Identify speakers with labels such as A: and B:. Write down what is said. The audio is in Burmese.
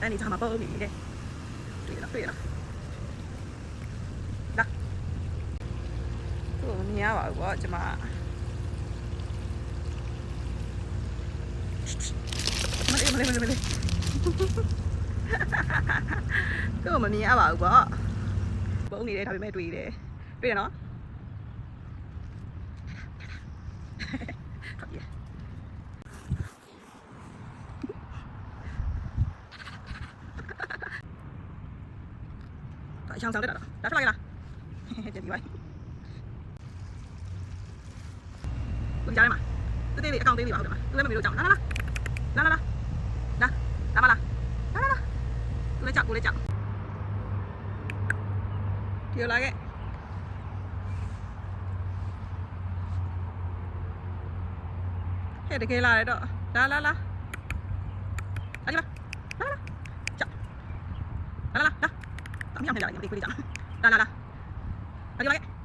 A: အဲ့ဒီဂျာမှာပေါ့ပြီတဲ့တွေ့လားလာသူ့မြင်ရပါဘူးပေါ့ကျွန်မမလေးသူ့မမြင်ရပါဘူးပေါ့ပုံနေတယ်ဒါပေမဲ့တွေ့တယ်နော်အချောင်းဆောင်တက်တာဒါထွက်လာကြလားကြည့်ဒီပါကိုကြားထဲမှာတေးလေးအကောင့်သေးလေးပါဟုတ်တယ်မသူလည်းမမေလို့ကြောက်လာသူလည်းကြောက်ဒီလိုလာခဲ့ဟဲ့တကယ်လာရတော့လာအကြည့်လားကြောက်လာအမေအောင်နေလာတယ်ဒီကိုလေးကြောက်လာအကြည့်လိုက်